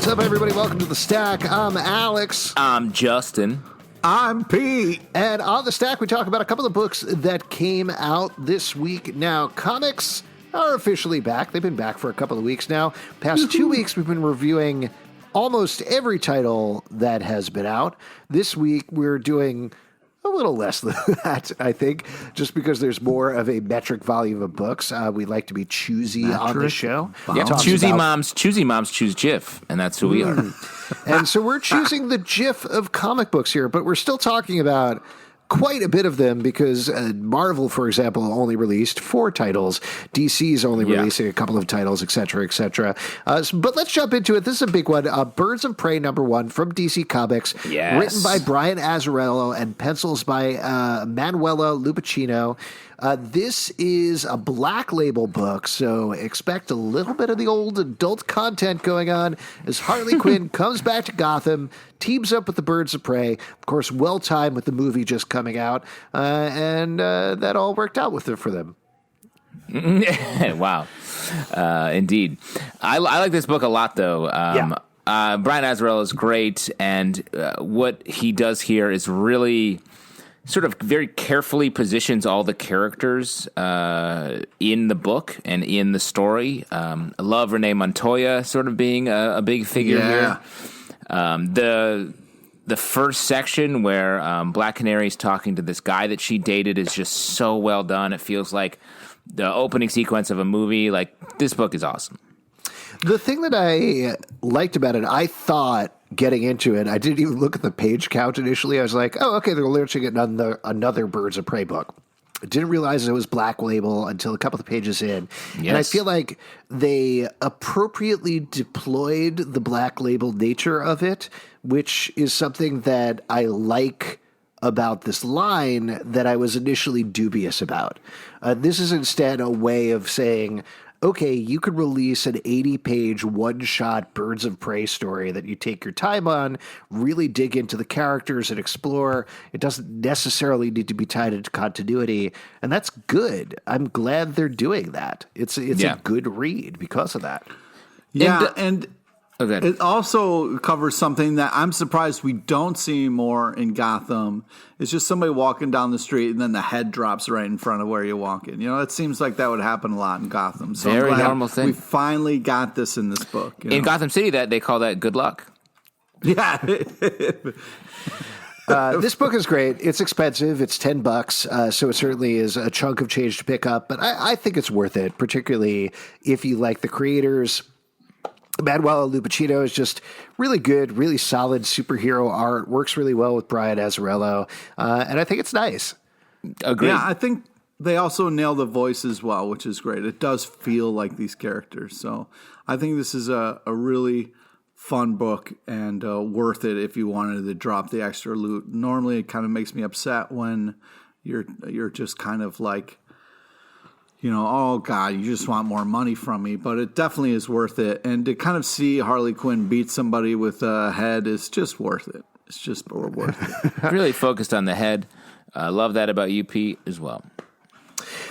What's up, everybody? Welcome to The Stack. I'm Alex. I'm Justin. I'm Pete. And on The Stack, we talk about a couple of books that came out this week. Now, comics are officially back. They've been back for a couple of weeks now. Past 2 weeks, we've been reviewing almost every title that has been out. This week, we're doing a little less than that, I think, just because there's more of a metric volume of books. We like to be choosy on the show. Yeah, choosy moms choose GIF, and that's who we are. And so we're choosing the GIF of comic books here, but we're still talking about quite a bit of them because Marvel, for example, only released 4 titles. DC's only releasing a couple of titles, et cetera, et cetera. But let's jump into it. This is a big one. Birds of Prey #1 from DC Comics, written by Brian Azzarello and pencils by Emanuela Lupacchino. This is a Black Label book, so expect a little bit of the old adult content going on as Harley Quinn comes back to Gotham, teams up with the Birds of Prey, of course, well-timed with the movie just coming out, and that all worked out for them. Wow. Indeed. I like this book a lot, though. Brian Azzarello is great, and what he does here is really sort of very carefully positions all the characters in the book and in the story. I love Renee Montoya sort of being a big figure here. The first section where Black Canary's talking to this guy that she dated is just so well done. It feels like the opening sequence of a movie. Like, this book is awesome. The thing that I liked about it, I thought getting into it, I didn't even look at the page count initially. I was like, oh, okay, they're launching another Birds of Prey book. I didn't realize it was Black Label until a couple of pages in. Yes. And I feel like they appropriately deployed the Black Label nature of it, which is something that I like about this line that I was initially dubious about. This is instead a way of saying, okay, you could release an 80-page one-shot Birds of Prey story that you take your time on, really dig into the characters and explore. It doesn't necessarily need to be tied into continuity, and that's good. I'm glad they're doing that. It's a good read because of that. Yeah, and it also covers something that I'm surprised we don't see more in Gotham. It's just somebody walking down the street and then the head drops right in front of where you're walking. You know, it seems like that would happen a lot in Gotham. So very normal thing. We finally got this in this book. In Gotham City, that they call that good luck. Yeah. This book is great. It's expensive. It's $10, so it certainly is a chunk of change to pick up. But I think it's worth it, particularly if you like the creators. Emanuela Lupacchino is just really good, really solid superhero art, works really well with Brian Azzarello, and I think it's nice. Agreed. Yeah, I think they also nail the voice as well, which is great. It does feel like these characters. So I think this is a really fun book and worth it if you wanted to drop the extra loot. Normally it kind of makes me upset when you're just kind of like, you know, oh, God, you just want more money from me. But it definitely is worth it. And to kind of see Harley Quinn beat somebody with a head is just worth it. It's just worth it. Really focused on the head. I love that about you, Pete, as well.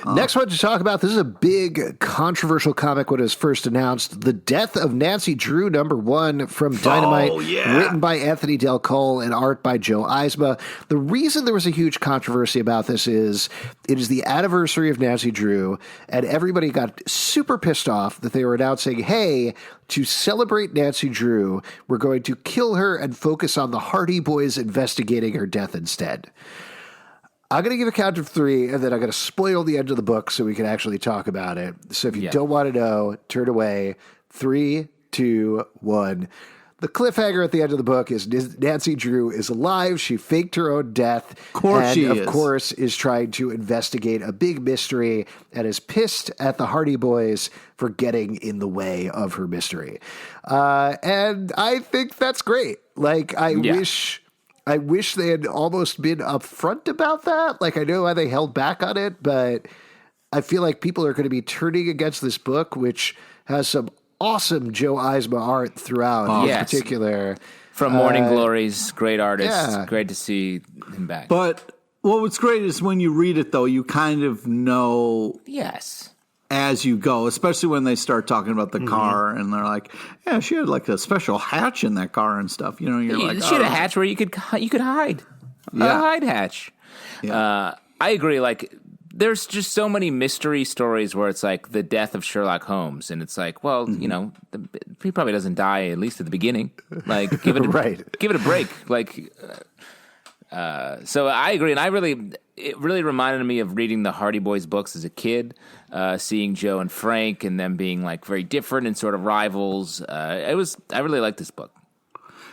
Next one to talk about, this is a big controversial comic when it was first announced. The Death of Nancy Drew, #1 from Dynamite, written by Anthony del Col and art by Joe Eisma. The reason there was a huge controversy about this is it is the anniversary of Nancy Drew, and everybody got super pissed off that they were announcing, hey, to celebrate Nancy Drew, we're going to kill her and focus on the Hardy Boys investigating her death instead. I'm going to give a count of 3, and then I'm going to spoil the end of the book so we can actually talk about it. So if you don't want to know, turn away. 3, 2, 1. The cliffhanger at the end of the book is Nancy Drew is alive. She faked her own death. Of course she is. Of course, is trying to investigate a big mystery and is pissed at the Hardy Boys for getting in the way of her mystery. And I think that's great. Like, I wish they had almost been upfront about that. Like, I know why they held back on it, but I feel like people are going to be turning against this book, which has some awesome Joe Eisma art throughout, in particular. From Morning Glories, great artist. Yeah. Great to see him back. But what's great is when you read it, though, you kind of know. Yes. as you go, especially when they start talking about the car and they're like, yeah, she had like a special hatch in that car and stuff. You know, you're like, she had a hatch where you could hide. Yeah. A hide hatch. Yeah. I agree. Like, there's just so many mystery stories where it's like the death of Sherlock Holmes, and it's like, well, you know, he probably doesn't die at least at the beginning. Like, give it a break. Like, so I agree, and it really reminded me of reading the Hardy Boys books as a kid, seeing Joe and Frank and them being like very different and sort of rivals. I really liked this book.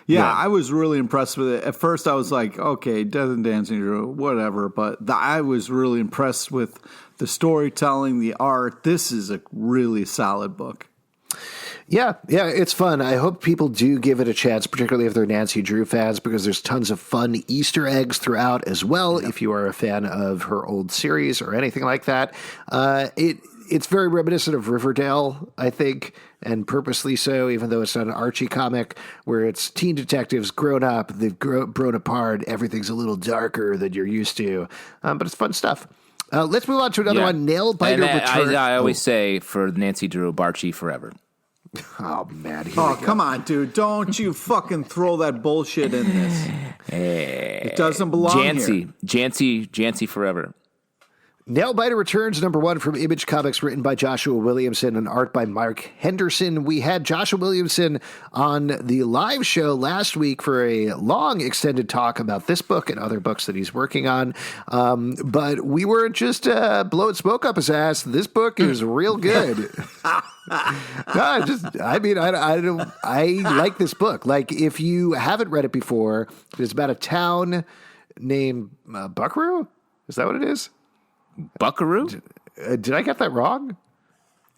Yeah, I was really impressed with it. At first, I was like, okay, Death and Dancing, whatever. But I was really impressed with the storytelling, the art. This is a really solid book. Yeah, it's fun. I hope people do give it a chance, particularly if they're Nancy Drew fans, because there's tons of fun Easter eggs throughout as well, if you are a fan of her old series or anything like that. It's very reminiscent of Riverdale, I think, and purposely so, even though it's not an Archie comic, where it's teen detectives grown up, they've grown apart, everything's a little darker than you're used to. But it's fun stuff. Let's move on to another one, Nailbiter Returns. I always say for Nancy Drew, Barchi forever. Oh, man. Come on, dude. Don't you fucking throw that bullshit in this. It doesn't belong here. Jancy forever. Nailbiter Returns, #1 from Image Comics, written by Joshua Williamson and art by Mike Henderson. We had Joshua Williamson on the live show last week for a long extended talk about this book and other books that he's working on. But we weren't just blowing smoke up his ass. This book is real good. I like this book. Like, if you haven't read it before, it's about a town named Buckaroo. Is that what it is? Buckaroo? Did I get that wrong?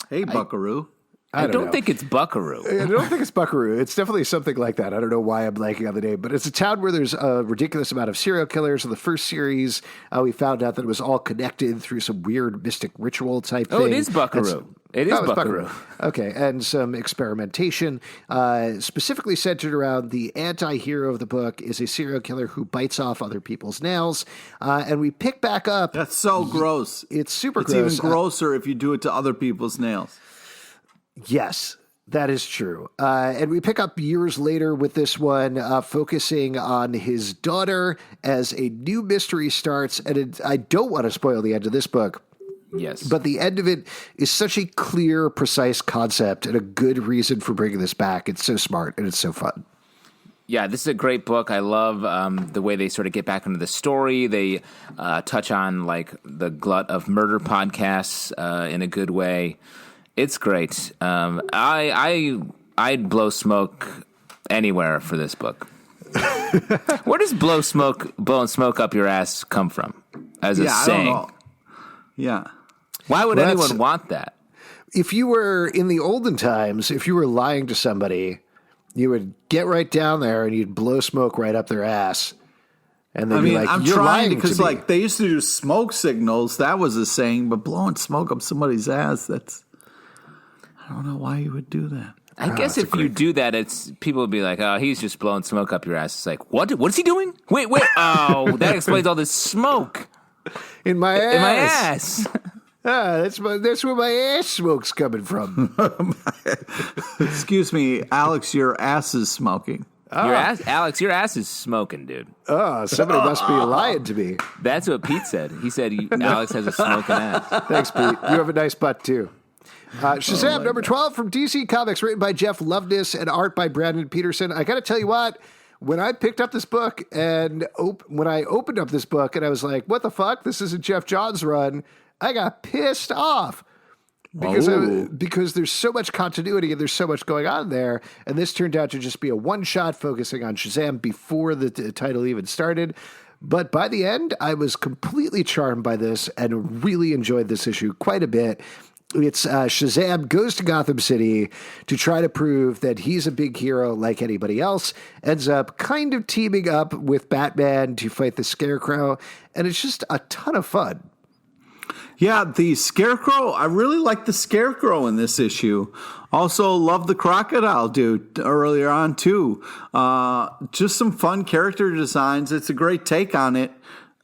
Hey, Buckaroo. I don't think it's Buckaroo. I don't think it's Buckaroo. It's definitely something like that. I don't know why I'm blanking on the name, but it's a town where there's a ridiculous amount of serial killers. In the first series, we found out that it was all connected through some weird mystic ritual type thing. Oh, it is Buckaroo. It is Buckaroo. Okay, and some experimentation, specifically centered around the anti-hero of the book is a serial killer who bites off other people's nails. And we pick back up. That's so gross. It's super gross. It's even grosser if you do it to other people's nails. Yes, that is true. And we pick up years later with this one, focusing on his daughter as a new mystery starts. And I don't want to spoil the end of this book. Yes. But the end of it is such a clear, precise concept and a good reason for bringing this back. It's so smart and it's so fun. Yeah, this is a great book. I love the way they sort of get back into the story. They touch on like the glut of murder podcasts in a good way. It's great. I'd blow smoke anywhere for this book. Where does blowing smoke up your ass come from as a saying? I don't know. Yeah. Why would anyone want that? If you were in the olden times, if you were lying to somebody, you would get right down there and you'd blow smoke right up their ass. And they'd be like, I'm "You're trying lying because to me." like they used to do smoke signals. That was a saying, but blowing smoke up somebody's ass, I don't know why you would do that. I guess if you do that, people would be like, "Oh, he's just blowing smoke up your ass." It's like, what is he doing? Wait. Oh, that explains all this smoke in my ass. In my ass. That's where my ass smoke's coming from. Excuse me, Alex, your ass is smoking. Alex, your ass is smoking, dude. Oh, somebody must be lying to me. That's what Pete said. He said Alex has a smoking ass. Thanks, Pete. You have a nice butt, too. Shazam, #12 from DC Comics, written by Jeff Loveness and art by Brandon Peterson. I got to tell you what, when I picked up this book and when I opened up this book and I was like, what the fuck? This is a Jeff Johns run. I got pissed off because there's so much continuity and there's so much going on there. And this turned out to just be a one-shot focusing on Shazam before the title even started. But by the end, I was completely charmed by this and really enjoyed this issue quite a bit. It's Shazam goes to Gotham City to try to prove that he's a big hero like anybody else, ends up kind of teaming up with Batman to fight the Scarecrow, and it's just a ton of fun. Yeah, the Scarecrow, I really like the Scarecrow in this issue. Also, love the Crocodile dude earlier on, too. Just some fun character designs. It's a great take on it.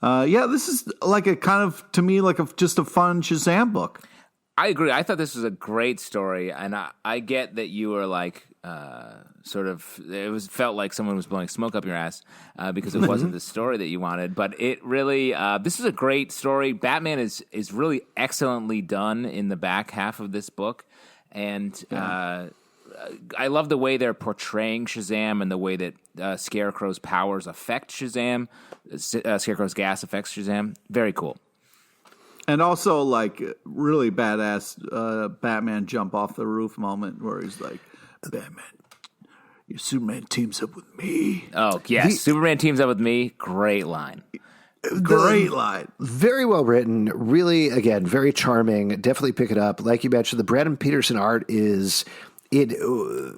This is like a kind of, to me, like just a fun Shazam book. I agree. I thought this was a great story, and I get that you were like felt like someone was blowing smoke up your ass because it wasn't the story that you wanted. But it really, this is a great story. Batman is really excellently done in the back half of this book, and I love the way they're portraying Shazam and the way that Scarecrow's powers affect Shazam. Scarecrow's gas affects Shazam. Very cool. And also, like, really badass Batman jump off the roof moment where he's like, Batman, your Superman teams up with me. Oh, yes. Superman teams up with me. Great line. Great line. Very well written. Really, again, very charming. Definitely pick it up. Like you mentioned, the Brandon Peterson art is... It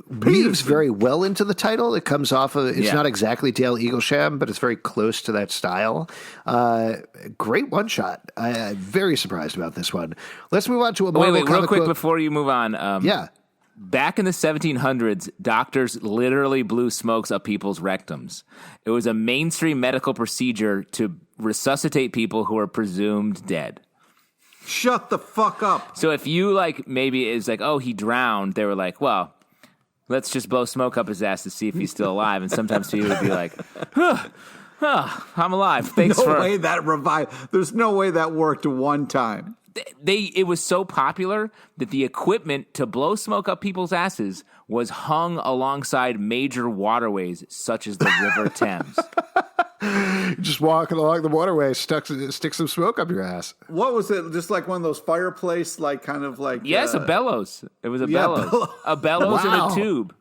weaves very well into the title. It comes off of, it's not exactly Dale Eaglesham, but it's very close to that style. Great one shot. I'm very surprised about this one. Let's move on to a Marvel comic real quick book. Before you move on. Back in the 1700s, doctors literally blew smokes up people's rectums. It was a mainstream medical procedure to resuscitate people who were presumed dead. Shut the fuck up. So if you maybe it's like, oh, he drowned, they were like, well, let's just blow smoke up his ass to see if he's still alive. And sometimes people would be like, I'm alive. Thanks for... way that revived. There's no way that worked one time. It was so popular that the equipment to blow smoke up people's asses was hung alongside major waterways such as the River Thames. Just walking along the waterway, stick some smoke up your ass. What was it? Just like one of those fireplace, Yes, a bellows. It was a bellows. A bellows in a tube.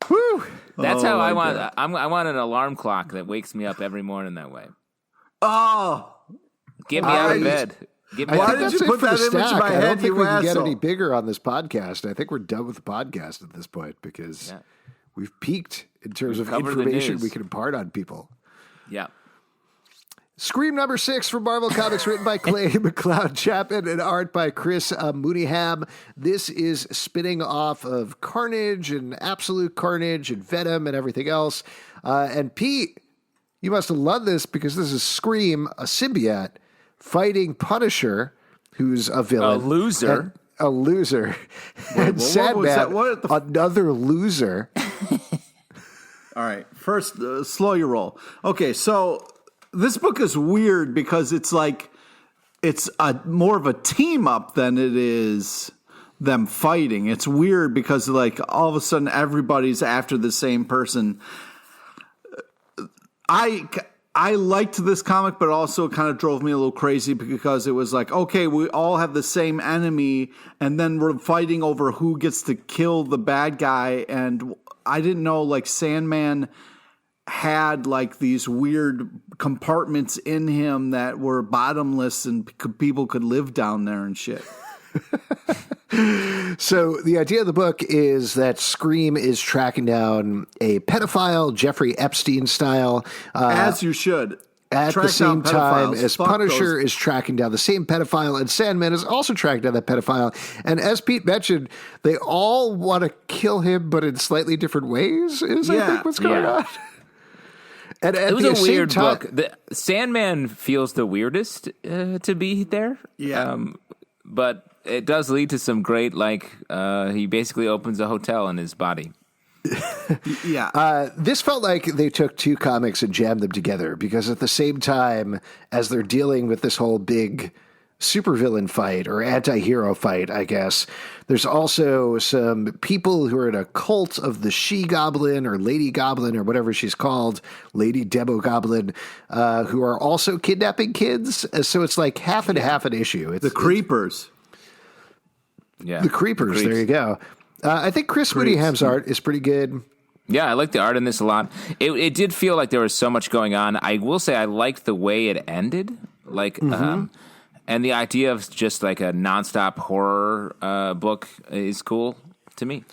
Woo! That's how I want. I want an alarm clock that wakes me up every morning that way. Oh, get me out of bed. Why did you put that image in my head? I don't think we can asshole. get any bigger on this podcast. I think we're done with the podcast at this point because we've peaked in terms of information we can impart on people. Yeah. Scream number 6 from Marvel Comics, written by Clay McLeod Chapman and art by Chris Mooneyham. This is spinning off of Carnage and Absolute Carnage and Venom and everything else. And Pete, you must have loved this because this is Scream, a symbiote, fighting Punisher, who's a villain. A loser. And Sandman, another loser. All right. First, slow your roll. Okay, so this book is weird because it's more of a team up than it is them fighting. It's weird because all of a sudden everybody's after the same person. I liked this comic, but also it kind of drove me a little crazy because it was like, okay, we all have the same enemy, and then we're fighting over who gets to kill the bad guy. And I didn't know Sandman had these weird compartments in him that were bottomless and people could live down there and shit. So the idea of the book is that Scream is tracking down a pedophile, Jeffrey Epstein style. As you should. At the same time as Punisher is tracking down the same pedophile, and Sandman is also tracking down that pedophile. And as Pete mentioned, they all want to kill him, but in slightly different ways, I think what's going on. And it was a weird book. The Sandman feels the weirdest to be there. Yeah. But it does lead to some great, he basically opens a hotel in his body. Yeah. This felt like they took two comics and jammed them together because at the same time as they're dealing with this whole big supervillain fight or anti-hero fight, I guess, there's also some people who are in a cult of the She-Goblin or Lady Goblin or whatever she's called, Lady Demo-Goblin, who are also kidnapping kids. So it's like half and half an issue. It's the Creepers. The Creepers, there you go. I think Chris Mooneyham's art is pretty good. Yeah, I like the art in this a lot. It did feel like there was so much going on. I will say I liked the way it ended. And the idea of just a nonstop horror book is cool to me.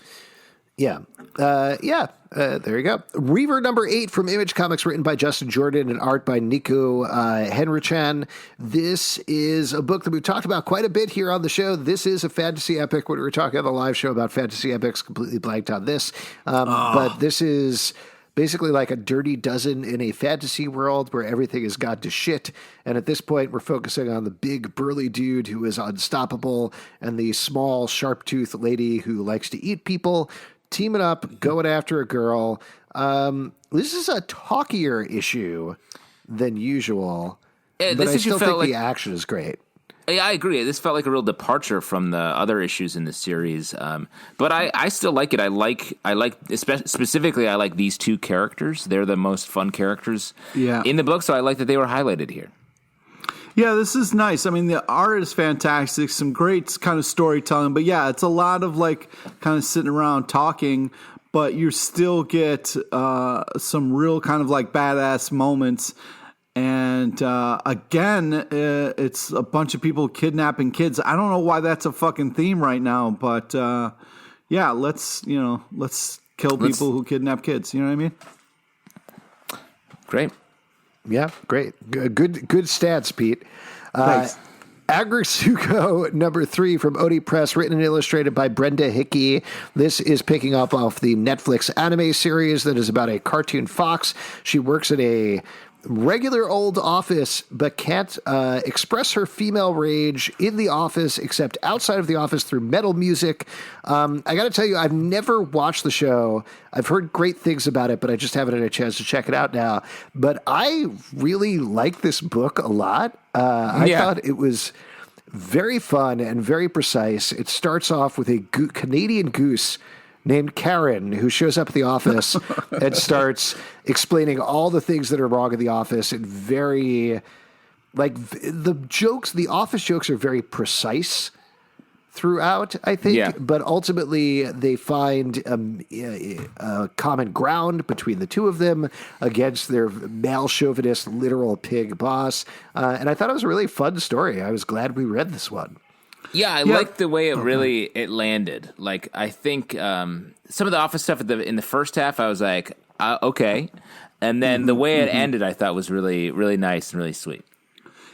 Yeah. There you go. Reaver number 8 from Image Comics, written by Justin Jordan and art by Niko Henrichon. This is a book that we've talked about quite a bit here on the show. This is a fantasy epic. When we were talking on the live show about fantasy epics, completely blanked on this. But this is basically like a dirty dozen in a fantasy world where everything has gone to shit. And at this point, we're focusing on the big burly dude who is unstoppable and the small sharp-toothed lady who likes to eat people, teaming up, going after a girl. This is a talkier issue than usual, but I still think the action is great. Yeah, I agree. This felt like a real departure from the other issues in the series, but I still like it. I like specifically. I like these two characters. They're the most fun characters in the book, so I like that they were highlighted here. Yeah, this is nice. I mean, the art is fantastic. Some great kind of storytelling, but yeah, it's a lot of like kind of sitting around talking. But you still get some real kind of like badass moments. And again, it's a bunch of people kidnapping kids. I don't know why that's a fucking theme right now, but yeah, let's kill people who kidnap kids. You know what I mean? Great. Yeah, great. Good stats, Pete. Thanks. Aggrestsuko #3 from Oni Press, written and illustrated by Brenda Hickey. This is picking up off the Netflix anime series that is about a cartoon fox. She works at a regular old office, but can't express her female rage in the office except outside of the office through metal music. I got to tell you, I've never watched the show. I've heard great things about it, but I just haven't had a chance to check it out now. But I really like this book a lot. I thought it was very fun and very precise. It starts off with a Canadian goose named Karen, who shows up at the office and starts explaining all the things that are wrong in the office, and very, like, the office jokes are very precise throughout, I think, but ultimately they find a common ground between the two of them against their male chauvinist literal pig boss, and I thought it was a really fun story. I was glad we read this one. Yeah, I liked the way it landed. Like, I think some of the office stuff in the first half, I was like, okay. And then the way it ended, I thought was really, really nice and really sweet.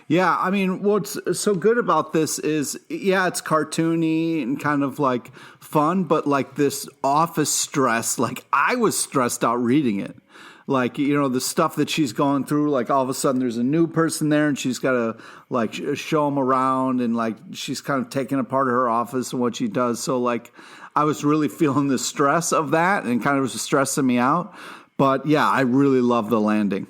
Yeah, I mean, what's so good about this is, it's cartoony and kind of like fun, but like this office stress, like I was stressed out reading it. Like, the stuff that she's going through, like all of a sudden there's a new person there and she's got to like show them around, and like she's kind of taking apart her office and what she does. So like I was really feeling the stress of that and kind of was stressing me out. But yeah, I really love the landing.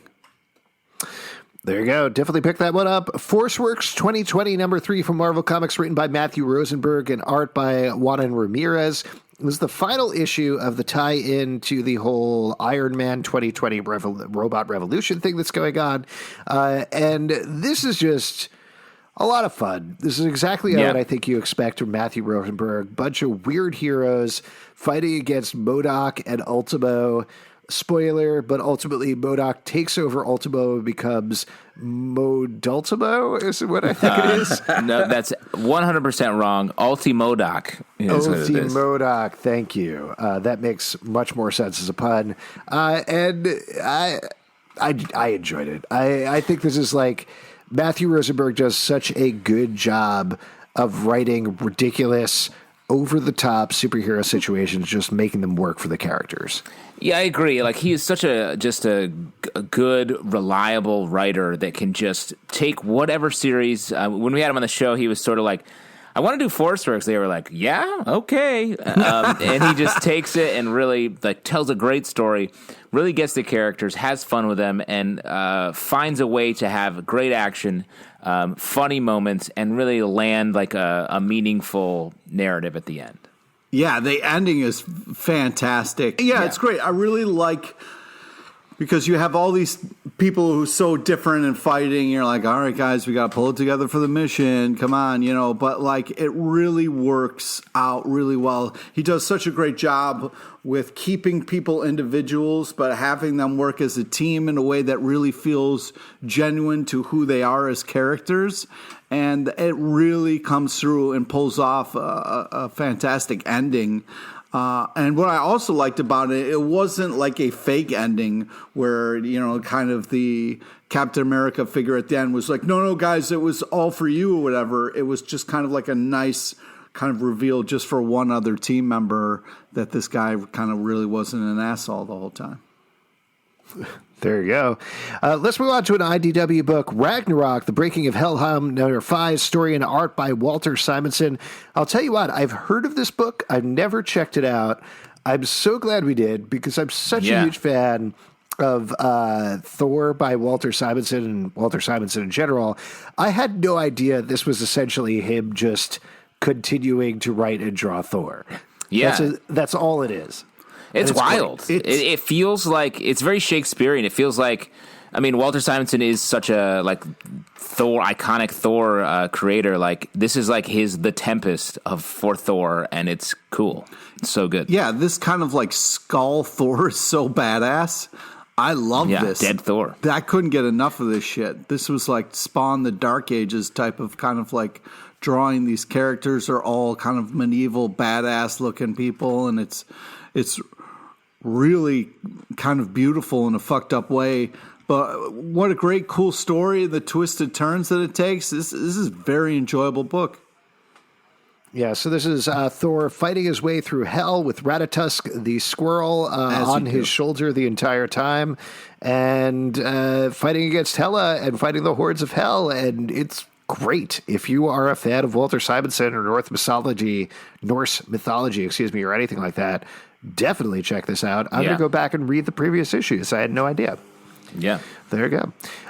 There you go. Definitely pick that one up. ForceWorks 2020 #3 from Marvel Comics, written by Matthew Rosenberg and art by Juanan Ramírez. It was the final issue of the tie-in to the whole Iron Man 2020 Robot Revolution thing that's going on. And this is just a lot of fun. This is exactly what I think you expect from Matthew Rosenberg. Bunch of weird heroes fighting against MODOK and Ultimo. Spoiler, but ultimately MODOK takes over Ultimo and becomes Modultimo, is what I think it is. No, that's 100% wrong. Ultimodok. Ultimodok, thank you. That makes much more sense as a pun. And I enjoyed it. I think this is like, Matthew Rosenberg does such a good job of writing ridiculous, over-the-top superhero situations, just making them work for the characters. Yeah, I agree. Like, he is such a good, reliable writer that can just take whatever series. When we had him on the show, he was sort of like, I want to do ForceWorks. They were like, yeah, okay. And he just takes it and really like tells a great story, really gets the characters, has fun with them, and finds a way to have great action, funny moments, and really land like a meaningful narrative at the end. Yeah, the ending is fantastic. Yeah, it's great. I really like, because you have all these people who are so different and fighting. You're like, all right, guys, we got to pull it together for the mission. Come on, But like, it really works out really well. He does such a great job with keeping people individuals, but having them work as a team in a way that really feels genuine to who they are as characters. And it really comes through and pulls off a fantastic ending. And what I also liked about it, it wasn't like a fake ending where, kind of the Captain America figure at the end was like, no, guys, it was all for you or whatever. It was just kind of like a nice kind of reveal just for one other team member that this guy kind of really wasn't an asshole the whole time. There you go. Let's move on to an IDW book, Ragnarök, The Breaking of Helheim, #5, story and art by Walter Simonson. I'll tell you what, I've heard of this book. I've never checked it out. I'm so glad we did because I'm such a huge fan of Thor by Walter Simonson and Walter Simonson in general. I had no idea this was essentially him just continuing to write and draw Thor. Yeah. That's all it is. It's wild. It feels like it's very Shakespearean. It feels like, I mean, Walter Simonson is such a iconic Thor creator. Like this is like the Tempest for Thor, and it's cool. It's so good. Yeah, this kind of like skull Thor is so badass. I love this. Dead Thor. I couldn't get enough of this shit. This was like Spawn the Dark Ages type of kind of like drawing. These characters are all kind of medieval badass looking people, and it's really kind of beautiful in a fucked up way. But what a great, cool story, the twisted turns that it takes. This is a very enjoyable book. Yeah, so this is Thor fighting his way through hell with Ratatusk the squirrel on his shoulder the entire time, and fighting against Hela and fighting the hordes of hell, and it's great. If you are a fan of Walter Simonson or Norse mythology, or anything like that, definitely check this out. I'm going to go back and read the previous issues. I had no idea. Yeah. There you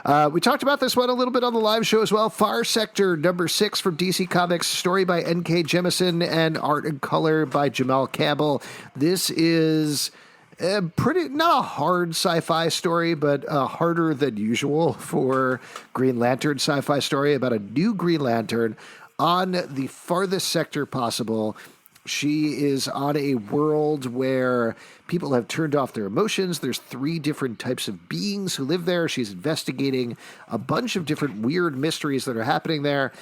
go. We talked about this one a little bit on the live show as well. Far Sector #6 from DC Comics, story by N.K. Jemisin and art and color by Jamal Campbell. This is not a hard sci-fi story, but harder than usual for Green Lantern sci-fi story about a new Green Lantern on the farthest sector possible. She is on a world where people have turned off their emotions. There's 3 different types of beings who live there. She's investigating a bunch of different weird mysteries that are happening there.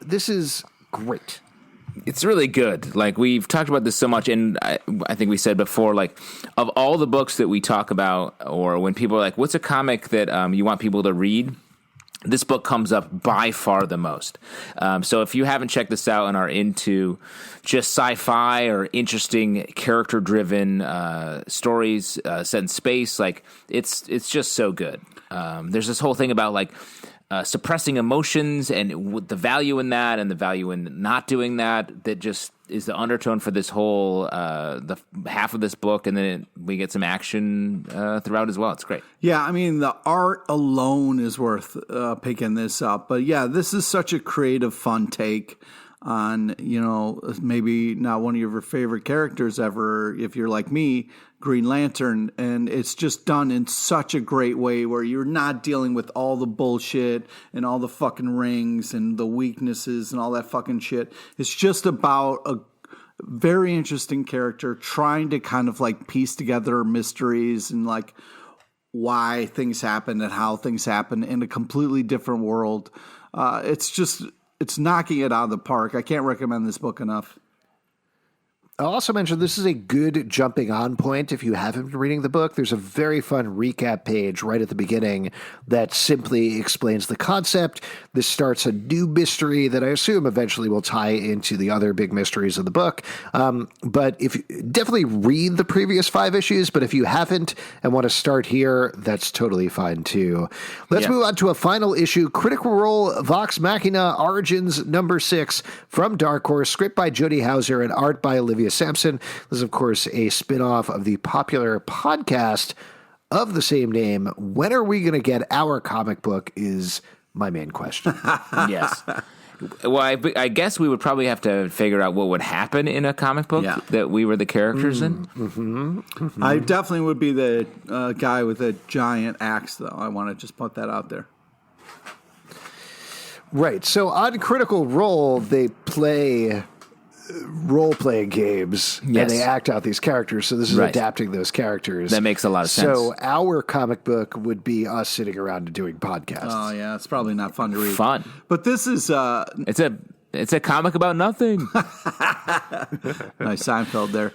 This is great. It's really good. Like, we've talked about this so much, and I think we said before, like, of all the books that we talk about, or when people are like, what's a comic that you want people to read? This book comes up by far the most. So if you haven't checked this out and are into just sci-fi or interesting character-driven stories set in space, like it's just so good. There's this whole thing about like suppressing emotions and the value in that and the value in not doing that just is the undertone for this whole the half of this book, and then we get some action throughout as well. It's great. Yeah, I mean, the art alone is worth picking this up. But yeah, this is such a creative, fun take on, maybe not one of your favorite characters ever, if you're like me, Green Lantern, and it's just done in such a great way where you're not dealing with all the bullshit and all the fucking rings and the weaknesses and all that fucking shit. It's just about a very interesting character trying to kind of like piece together mysteries and like why things happen and how things happen in a completely different world. It's knocking it out of the park. I can't recommend this book enough. I'll also mention this is a good jumping on point if you haven't been reading the book. There's a very fun recap page right at the beginning that simply explains the concept. This starts a new mystery that I assume eventually will tie into the other big mysteries of the book. But definitely read the previous 5 issues, but if you haven't and want to start here, that's totally fine too. Let's move on to a final issue, Critical Role Vox Machina Origins #6 from Dark Horse, script by Jody Houser and art by Olivia Sampson. This is, of course, a spin-off of the popular podcast of the same name. When are we going to get our comic book is my main question. Yes. Well, I guess we would probably have to figure out what would happen in a comic book that we were the characters in. Mm-hmm. Mm-hmm. I definitely would be the guy with a giant axe, though. I want to just put that out there. Right. So on Critical Role, they play role-playing games and they act out these characters. So this is adapting those characters. That makes a lot of sense. So our comic book would be us sitting around and doing podcasts. Oh yeah, it's probably not fun to read. Fun, but this is it's a comic about nothing. Nice Seinfeld there.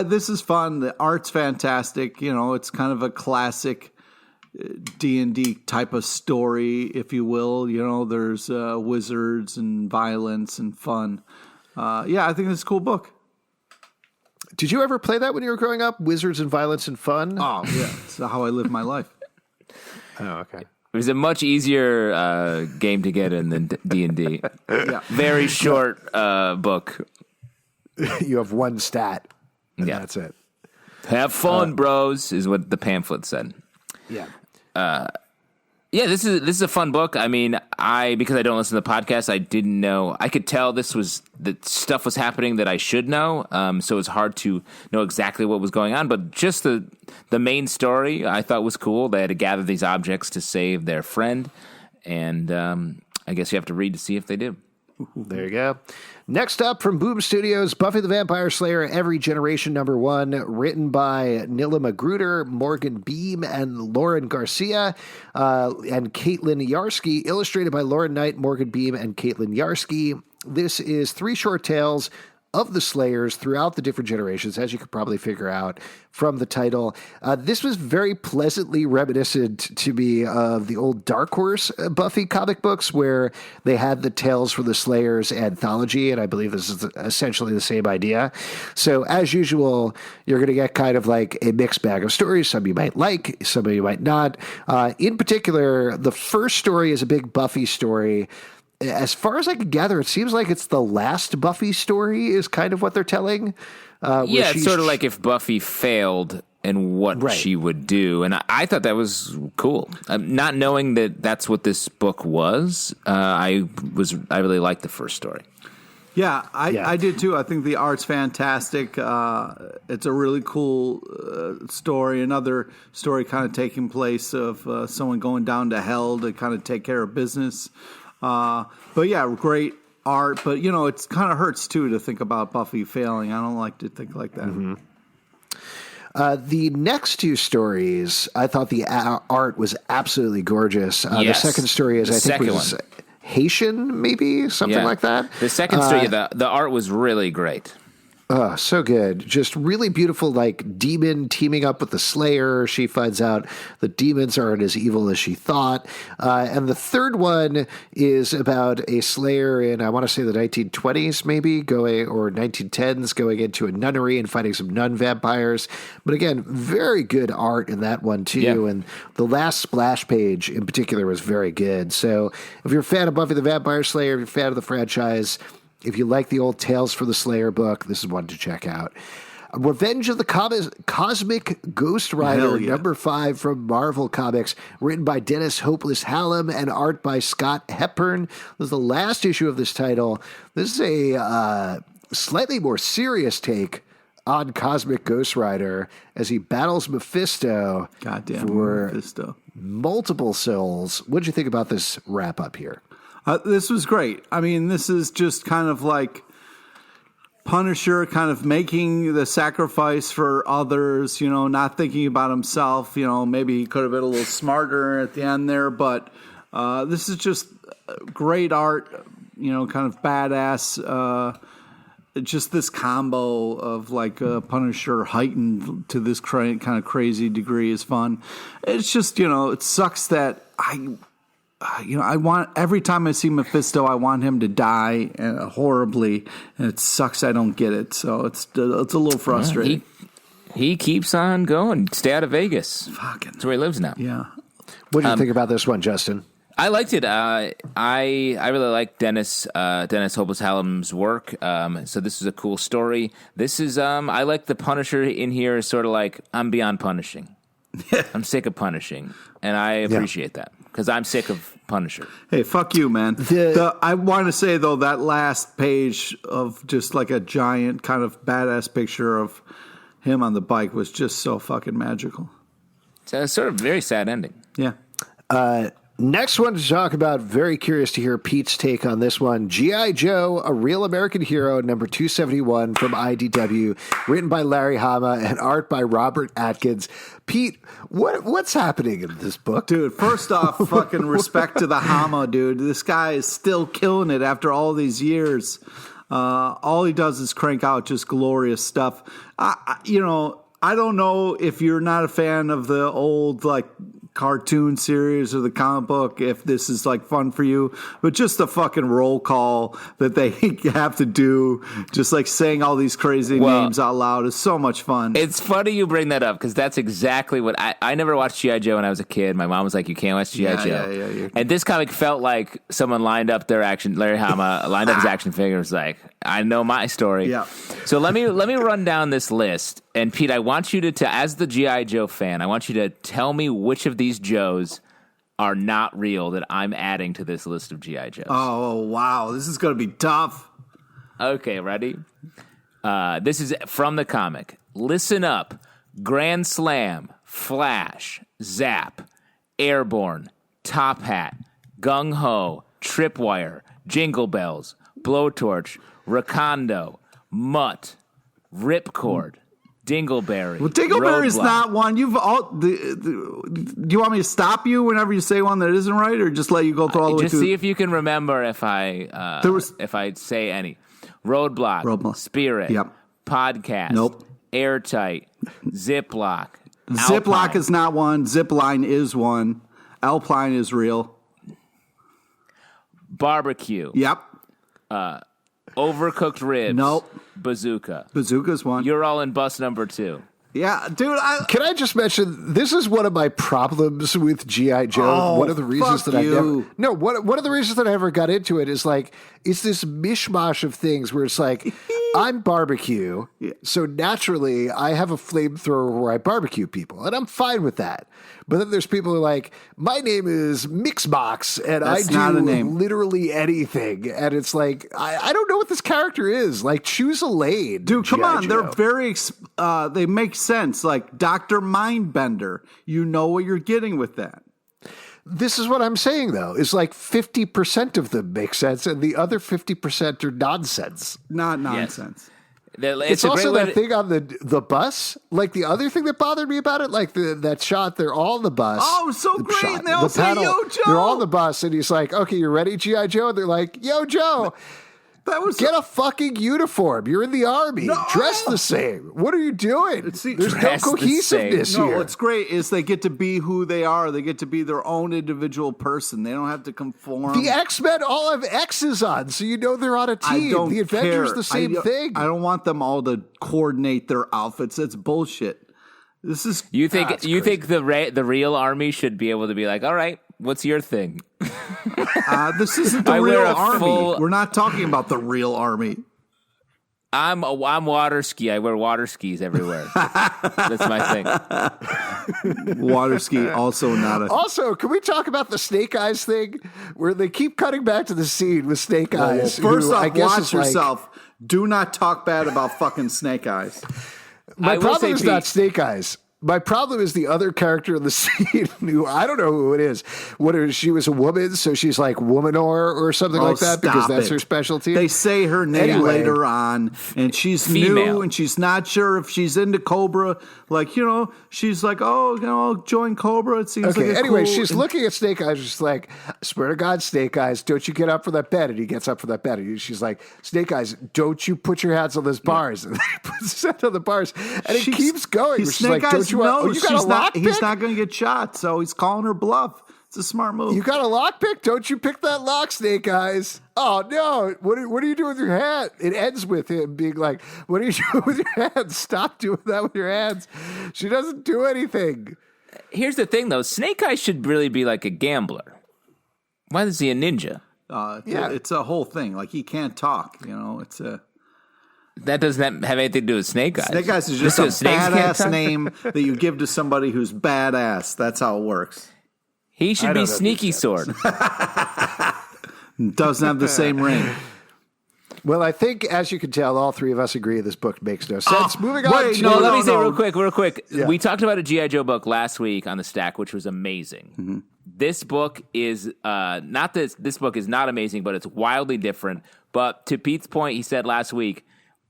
This is fun. The art's fantastic. It's kind of a classic D&D type of story, if you will. There's wizards and violence and fun. I think this is a cool book. Did you ever play that when you were growing up? Wizards and Violence and Fun? Oh, yeah. It's how I live my life. Oh, okay. It was a much easier game to get in than D&D. Yeah. Very short book. You have one stat, and Yeah. that's it. Have fun, bros, is what the pamphlet said. Yeah. Yeah, this is a fun book. I mean, because I don't listen to the podcast, I didn't know. I could tell that stuff was happening that I should know. So it's hard to know exactly what was going on. But just the main story I thought was cool. They had to gather these objects to save their friend, and I guess you have to read to see if they do. There you go. Next up from Boom Studios, Buffy the Vampire Slayer, Every Generation #1, written by Nila Magruder, Morgan Beam, and Lauren Garcia, and Caitlin Yarsky, illustrated by Lauren Knight, Morgan Beam, and Caitlin Yarsky. This is 3 short tales of the Slayers throughout the different generations, as you could probably figure out from the title. This was very pleasantly reminiscent to me of the old Dark Horse Buffy comic books, where they had the Tales for the Slayers anthology, and I believe this is essentially the same idea. So, as usual, you're going to get kind of like a mixed bag of stories. Some you might like, some you might not. In particular, the first story is a big Buffy story. As far as I can gather, it seems like it's the last Buffy story is kind of what they're telling. Yeah, it's sort of like if Buffy failed and what she would do. And I thought that was cool. Not knowing that that's what this book was, I really liked the first story. Yeah, I did too. I think the art's fantastic. It's a really cool story. Another story kind of taking place of someone going down to hell to kind of take care of business. But yeah, great art. But, it kind of hurts, too, to think about Buffy failing. I don't like to think like that. Mm-hmm. The next 2 stories, I thought the art was absolutely gorgeous. Yes. The second story is, I think, was Haitian, maybe? Something like that. The second story, the art was really great. Oh, so good. Just really beautiful, like, demon teaming up with the Slayer. She finds out the demons aren't as evil as she thought. And the third one is about a Slayer in, I want to say, the 1920s, maybe, or 1910s, going into a nunnery and fighting some nun vampires. But again, very good art in that one, too. Yeah. And the last splash page, in particular, was very good. So if you're a fan of Buffy the Vampire Slayer, if you're a fan of the franchise, if you like the old Tales for the Slayer book, this is one to check out. Revenge of the Cosmic Ghost Rider, #5 from Marvel Comics, written by Dennis Hopeless Hallam and art by Scott Hepburn. This is the last issue of this title. This is a slightly more serious take on Cosmic Ghost Rider as he battles Mephisto for Mephisto. Multiple souls. What did you think about this wrap-up here? This was great. I mean, this is just kind of like Punisher kind of making the sacrifice for others, not thinking about himself. Maybe he could have been a little smarter at the end there, but this is just great art, kind of badass. Just this combo of like Punisher heightened to this kind of crazy degree is fun. It's just, it sucks that I want, every time I see Mephisto, I want him to die horribly, and it sucks I don't get it. So it's a little frustrating. He keeps on going. Stay out of Vegas. Fucking. That's where he lives now. Yeah. What do you think about this one, Justin? I liked it. I really like Dennis Hopeless Hallam's work. So this is a cool story. This is I like the Punisher in here is sort of like, I'm beyond punishing. I'm sick of punishing, and I appreciate that. Because I'm sick of Punisher. Hey, fuck you, man. I want to say, though, that last page of just like a giant kind of badass picture of him on the bike was just so fucking magical. It's a sort of very sad ending. Yeah. Next one to talk about, very curious to hear Pete's take on this one. G.I. Joe, A Real American Hero, number 271 from IDW, written by Larry Hama and art by Robert Atkins. Pete, what's happening in this book? Dude, first off, fucking respect to the Hama, dude. This guy is still killing it after all these years. All he does is crank out just glorious stuff. I don't know if you're not a fan of the old, like, cartoon series or the comic book if this is like fun for you, but just the fucking roll call that they have to do, just like saying all these crazy names out loud is so much fun. It's funny you bring that up because that's exactly what I never watched G.I. Joe when I was a kid. My mom was like, you can't watch G.I. Joe. Yeah. And this comic felt like someone lined up their action, Larry Hama lined up his action figures like, I know my story. Yeah. So let me run down this list. And Pete, I want you to as the G.I. Joe fan, I want you to tell me which of these Joes are not real that I'm adding to this list of G.I. Joes. Oh, wow. This is going to be tough. Okay, ready? This is from the comic. Listen up. Grand Slam, Flash, Zap, Airborne, Top Hat, Gung Ho, Tripwire, Jingle Bells, Blowtorch, Rakondo, Mutt, Ripcord, Dingleberry. Well, Dingleberry is Roadblock. not one. You've all. Do you want me to stop you whenever you say one that isn't right, or just let you go through all the way Just through? see if you can remember if I if I say any. Roadblock. Spirit. Yep. Podcast. Nope. Airtight. Ziploc. Ziploc Alpine, is not one. Zipline is one. Alpine is real. Barbecue. Yep. Overcooked ribs. Nope. Bazooka. Bazooka's one. You're all in bus number 2. Yeah, dude. Can I just mention, this is one of my problems with G.I. Joe. Oh, one of the reasons fuck that you. I never... No, one of the reasons that I ever got into it is like, it's this mishmash of things where it's like, I'm barbecue, so naturally I have a flamethrower where I barbecue people, and I'm fine with that. But then there's people who are like, my name is Mixbox, and That's I not a do name. literally anything. And it's like, I don't know what this character is. Like, choose a lane. Dude, come G.I. on. They're Joe. very, they make sense. Like Dr. Mindbender. You know what you're getting with that. This is what I'm saying, though. Is like 50% of them make sense, and the other 50% are nonsense. Not nonsense. It's also that thing on the bus. Like the other thing that bothered me about it, like that shot, they're all on the bus. Oh, so The great. shot, And they all the say, panel, Yo, Joe. They're all on the bus, and he's like, okay, you ready, G.I. Joe? And they're like, yo, Joe. That was Get a fucking uniform. You're in the army. No. Dress the same. What are you doing? See, There's no dress the cohesiveness No, here. what's great is they get to be who they are. They get to be their own individual person. They don't have to conform. The X-Men all have X's on, so you know they're on a I team. don't The Avengers care. the same thing. I don't want them all to coordinate their outfits. That's bullshit. This is You think That's you crazy. think the real army should be able to be like, all right, what's your thing? this isn't the I real wear a army. full- We're not talking about the real army. I'm water ski. I wear water skis everywhere. That's my thing. Water ski also not a. Also, can we talk about the Snake Eyes thing, where they keep cutting back to the scene with Snake Eyes? First who I off, guess watch is like- yourself. Do not talk bad about fucking Snake Eyes. My I will problem say, is Pete- not Snake Eyes. My problem is the other character in the scene who I don't know who it is. She was a woman, so she's like Womanor or something like that because stop that's it. her specialty. They say her name Anyway. later on, and she's Female. new, and she's not sure if she's into Cobra. Like, she's like, oh, I'll join Cobra. It seems Okay, like a anyway, cool... she's looking at Snake Eyes. She's like, I swear to God, Snake Eyes, don't you get up for that bed. And he gets up for that bed. And she's like, Snake Eyes, don't you put your hands on those bars. And he puts his hand on the bars. And he keeps going. He's She's like, Snake don't Eyes you want, knows you got a he's lockpick? not going to get shot, so he's calling her bluff. It's a smart move. You got a lockpick? Don't you pick that lock, Snake Eyes? Oh, no. What are you doing with your hand? It ends with him being like, what are you doing with your hands? Stop doing that with your hands. She doesn't do anything. Here's the thing, though. Snake Eyes should really be like a gambler. Why is he a ninja? It's a whole thing. Like, he can't talk, It's a... That doesn't have anything to do with Snake Eyes. Snake Eyes is just a because snakes can't badass talk? name that you give to somebody who's badass. That's how it works. He should be don't Sneaky Sword. Doesn't have the same ring. Well, I think, as you can tell, all three of us agree this book makes no sense. Moving on wait, to... no, Let me say real quick. Yeah. We talked about a G.I. Joe book last week on the stack, which was amazing. Mm-hmm. This book is not this. This book is not amazing, but it's wildly different. But to Pete's point, he said last week,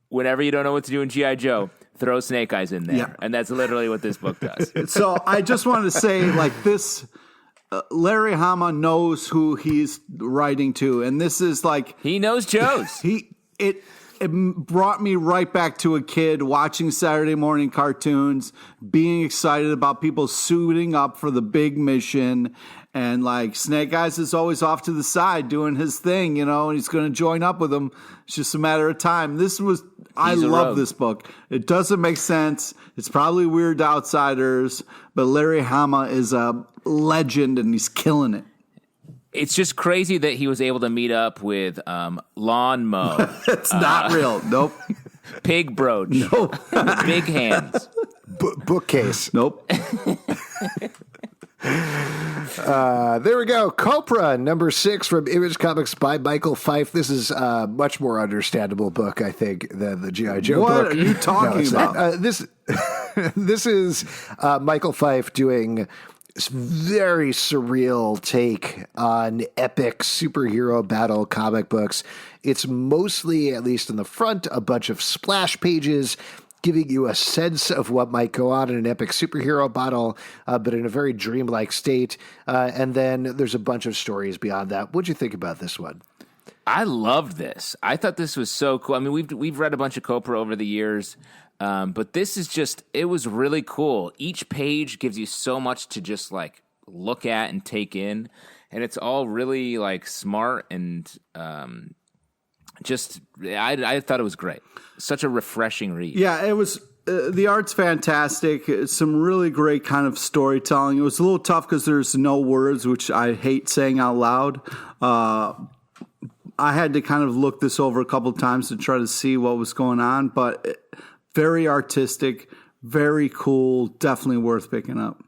whenever you don't know what to do in G.I. Joe, throw Snake Eyes in there, Yeah. and that's literally what this book does. So I just wanted to say, like, this, Larry Hama knows who he's writing to, and this is like He knows Joe's. it brought me right back to a kid watching Saturday morning cartoons, being excited about people suiting up for the big mission. And like Snake Eyes is always off to the side doing his thing, and he's going to join up with him. It's just a matter of time. I love this book. It doesn't make sense. It's probably weird to outsiders, but Larry Hama is a legend and he's killing it. It's just crazy that he was able to meet up with Lawn Mow. It's not real. Nope. Pig Broach. Nope. Big Hands. Bookcase. Nope. There we go. Copra, number 6 from Image Comics by Michael Fife. This is a much more understandable book, I think, than the G.I. Joe book. What are you talking about? This is Michael Fife doing this very surreal take on epic superhero battle comic books. It's mostly, at least in the front, a bunch of splash pages giving you a sense of what might go on in an epic superhero battle, but in a very dreamlike state. And then there's a bunch of stories beyond that. What'd you think about this one? I loved this. I thought this was so cool. I mean, we've read a bunch of Copra over the years, but this is it was really cool. Each page gives you so much to just like look at and take in, and it's all really like smart and I thought it was great. Such a refreshing read. Yeah, it was. The art's fantastic. It's some really great kind of storytelling. It was a little tough because there's no words, which I hate saying out loud. I had to kind of look this over a couple of times to try to see what was going on, but very artistic, very cool, definitely worth picking up.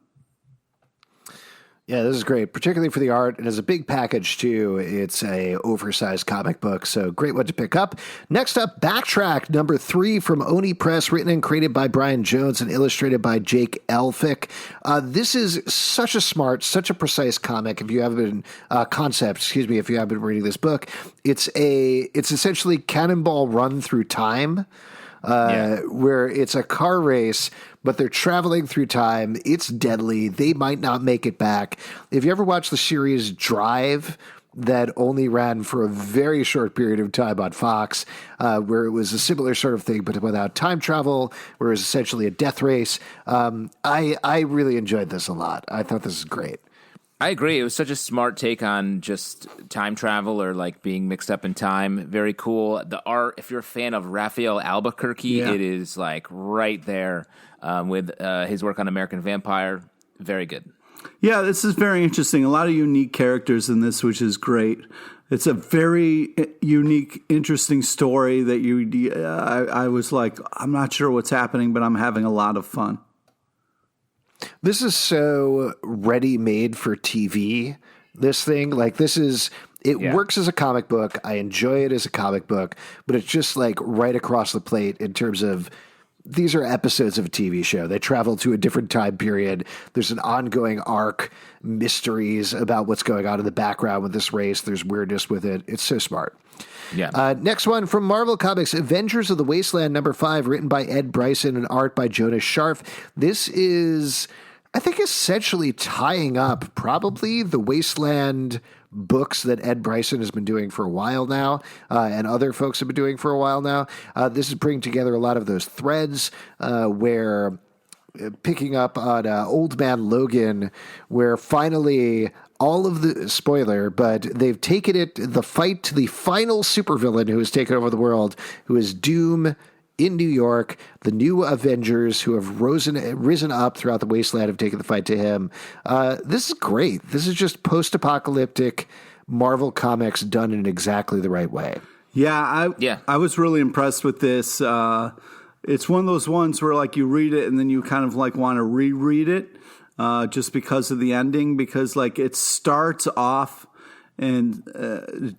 Yeah, this is great, particularly for the art. And as a big package, too, it's a oversized comic book, so great one to pick up. Next up, Backtrack, number 3 from Oni Press, written and created by Brian Jones and illustrated by Jake Elphick. This is such a smart, such a precise comic. If you haven't been, if you haven't been reading this book, it's essentially Cannonball Run through time. Where it's a car race, but they're traveling through time. It's deadly. They might not make it back. If you ever watched the series Drive, that only ran for a very short period of time on Fox, where it was a similar sort of thing, but without time travel, where it was essentially a death race. I really enjoyed this a lot. I thought this is great. I agree. It was such a smart take on just time travel or like being mixed up in time. Very cool. The art, if you're a fan of Raphael Albuquerque, It is like right there with his work on American Vampire. Very good. Yeah, this is very interesting. A lot of unique characters in this, which is great. It's a very unique, interesting story that I was like, I'm not sure what's happening, but I'm having a lot of fun. This is so ready-made for TV, this thing. Like, works as a comic book. I enjoy it as a comic book, but it's just like right across the plate in terms of these are episodes of a TV show. They travel to a different time period. There's an ongoing arc, mysteries about what's going on in the background with this race. There's weirdness with it. It's so smart. Yeah. Next one from Marvel Comics, Avengers of the Wasteland, number 5, written by Ed Bryson and art by Jonas Scharf. This is, I think, essentially tying up probably the Wasteland books that Ed Bryson has been doing for a while now, and other folks have been doing for a while now. This is bringing together a lot of those threads where picking up on Old Man Logan, where finally all of the spoiler, but they've taken the fight to the final supervillain who has taken over the world, who is Doom in New York. The new Avengers who have risen up throughout the wasteland have taken the fight to him. This is great. This is just post-apocalyptic Marvel Comics done in exactly the right way. I was really impressed with this. It's one of those ones where like you read it and then you kind of like want to reread it. Just because of the ending, because like it starts off and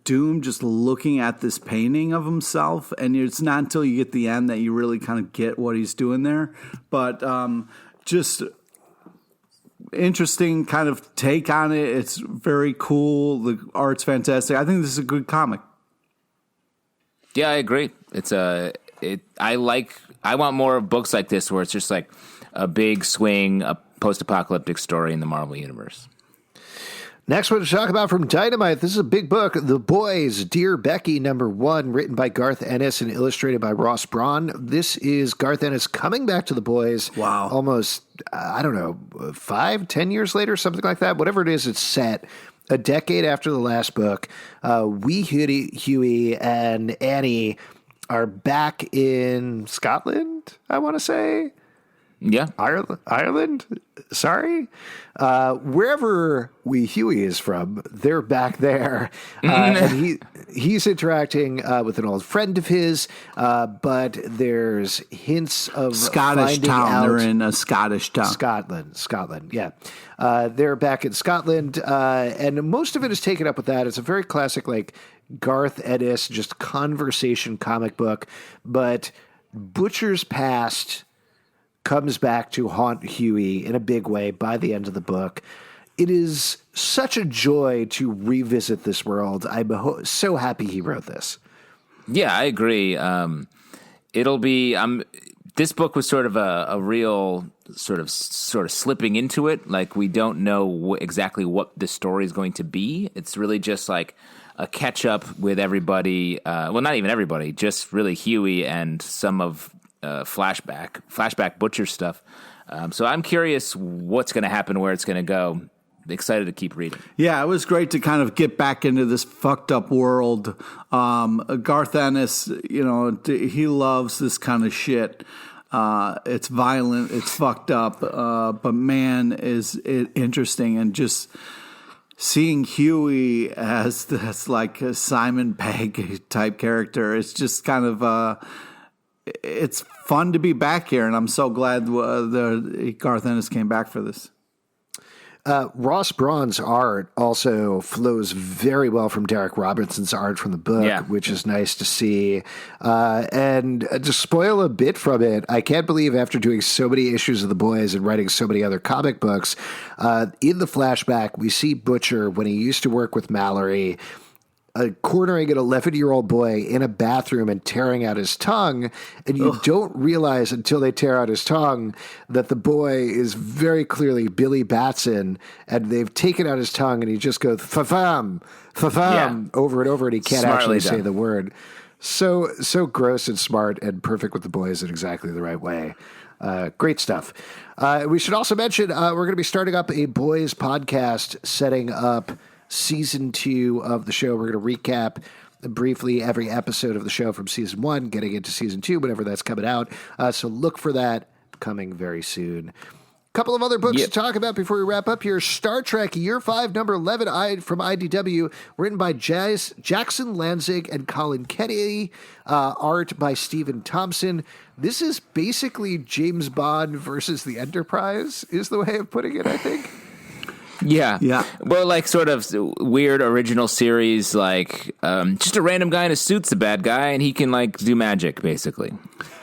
Doom just looking at this painting of himself, and it's not until you get the end that you really kind of get what he's doing there. But just interesting kind of take on it. It's very cool. The art's fantastic. I think this is a good comic. Yeah, I agree. I want more of books like this where it's just like a big swing, a post-apocalyptic story in the Marvel Universe. Next one to talk about from Dynamite. This is a big book, The Boys, Dear Becky, #1, written by Garth Ennis and illustrated by Ross Braun. This is Garth Ennis coming back to The Boys. Wow. Almost, 5-10 years later, something like that. Whatever it is, it's set a decade after the last book. Huey and Annie are back in Scotland, I want to say. Yeah. Ireland? Sorry? Wherever Huey is from, they're back there. And he's interacting with an old friend of his, but there's hints of Scottish town. They're in a Scottish town. Scotland, yeah. They're back in Scotland, and most of it is taken up with that. It's a very classic, Garth Ennis, just conversation comic book, but Butcher's past comes back to haunt Huey in a big way by the end of the book. It is such a joy to revisit this world. I'm so happy he wrote this. Yeah, I agree. It'll be this book was sort of a real sort of slipping into it. Like, we don't know exactly what the story is going to be. It's really just like a catch up with everybody. Well, not even everybody, just really Huey and some of flashback Butcher stuff. So I'm curious what's going to happen, where it's going to go. Excited to keep reading. Yeah, it was great to kind of get back into this fucked up world. Garth Ennis, he loves this kind of shit. It's violent, it's fucked up, but man, is it interesting. And just seeing Huey as this like a Simon Pegg type character, it's just kind of it's fun to be back here, and I'm so glad the Garth Ennis came back for this. Ross Braun's art also flows very well from Derek Robinson's art from the book, which is nice to see. And to spoil a bit from it, I can't believe after doing so many issues of The Boys and writing so many other comic books, in the flashback, we see Butcher when he used to work with Mallory, cornering an 11-year-old boy in a bathroom and tearing out his tongue, and you don't realize until they tear out his tongue that the boy is very clearly Billy Batson, and they've taken out his tongue, and he just goes fa-fam, over and over, and he can't Smartly actually say the word. So gross and smart and perfect with the boys in exactly the right way. Great stuff. We should also mention we're going to be starting up a boys podcast, setting up Season 2 of the show. We're going to recap briefly every episode of the show from Season 1, getting into Season 2, whenever that's coming out. So look for that coming very soon. A couple of other books to talk about before we wrap up here. Star Trek Year 5, number 11, from IDW, written by Jackson Lanzig and Colin Kennedy, art by Stephen Thompson. This is basically James Bond versus the Enterprise, is the way of putting it, I think. Yeah. Well, like sort of weird original series, like just a random guy in a suit's the bad guy, and he can like do magic, basically.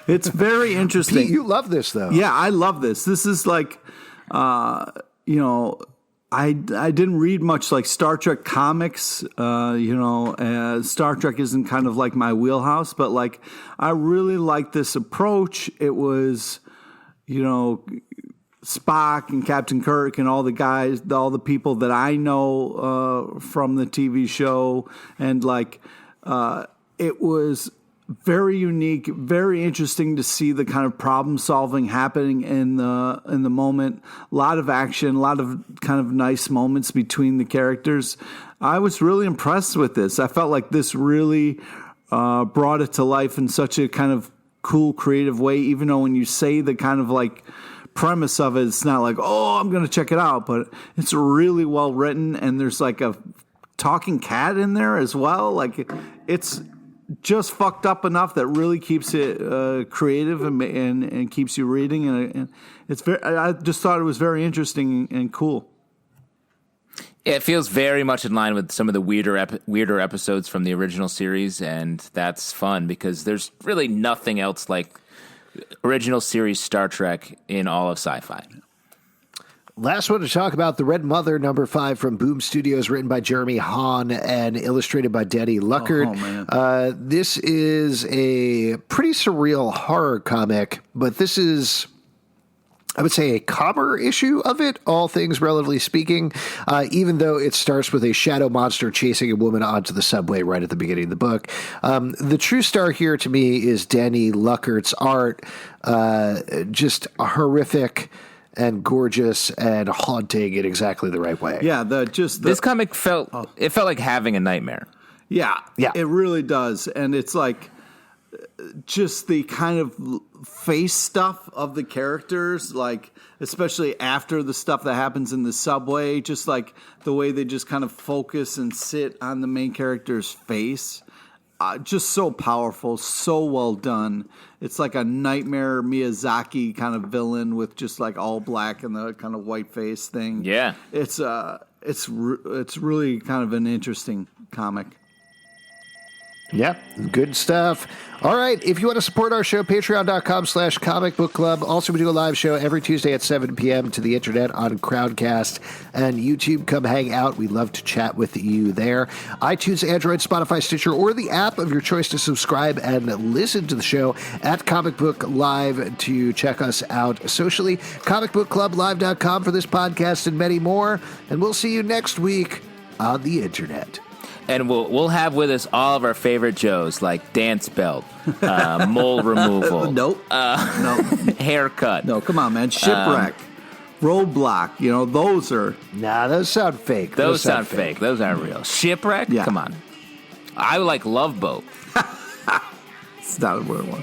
It's very interesting. Pete, you love this, though. Yeah, I love this. This is like, I didn't read much like Star Trek comics. Star Trek isn't kind of like my wheelhouse, but like I really like this approach. It was, Spock and Captain Kirk and all the guys, all the people that I know from the TV show, and like it was very unique, very interesting to see the kind of problem solving happening in the moment. A lot of action, a lot of kind of nice moments between the characters. I was really impressed with this. I felt like this really brought it to life in such a kind of cool, creative way. Even though when you say the kind of like premise of it, it's not like, I'm going to check it out, but it's really well written, and there's like a talking cat in there as well. Like it's just fucked up enough that really keeps it creative and keeps you reading, and it's very. I just thought it was very interesting and cool. It feels very much in line with some of the weirder episodes from the original series, and that's fun because there's really nothing else like original series Star Trek in all of sci-fi. Last one to talk about, The Red Mother, number 5 from Boom Studios, written by Jeremy Hahn and illustrated by Danny Luckard. This is a pretty surreal horror comic, but this is I would say, a calmer issue of it, all things relatively speaking, even though it starts with a shadow monster chasing a woman onto the subway right at the beginning of the book. The true star here to me is Danny Luckert's art, just horrific and gorgeous and haunting in exactly the right way. Yeah, this comic felt like having a nightmare. Yeah, it really does. And it's like just the kind of face stuff of the characters, like especially after the stuff that happens in the subway, just like the way they just kind of focus and sit on the main character's face. Just so powerful, so well done. It's like a nightmare Miyazaki kind of villain with just like all black and the kind of white face thing. Yeah, it's really kind of an interesting comic. Yeah, good stuff. All right, if you want to support our show, patreon.com/Comic Book Club. Also, we do a live show every Tuesday at 7 p.m. to the internet on Crowdcast and YouTube. Come hang out. We love to chat with you there. iTunes, Android, Spotify, Stitcher, or the app of your choice to subscribe and listen to the show at Comic Book Live to check us out socially. ComicBookClubLive.com for this podcast and many more. And we'll see you next week on the internet. And we'll have with us all of our favorite Joes, like dance belt, mole removal. Nope. No. Haircut. No, come on, man. Shipwreck. Roadblock. Those are... Nah, those sound fake. Those sound fake. Those aren't real. Shipwreck? Yeah. Come on. I like Love Boat. It's not a real one.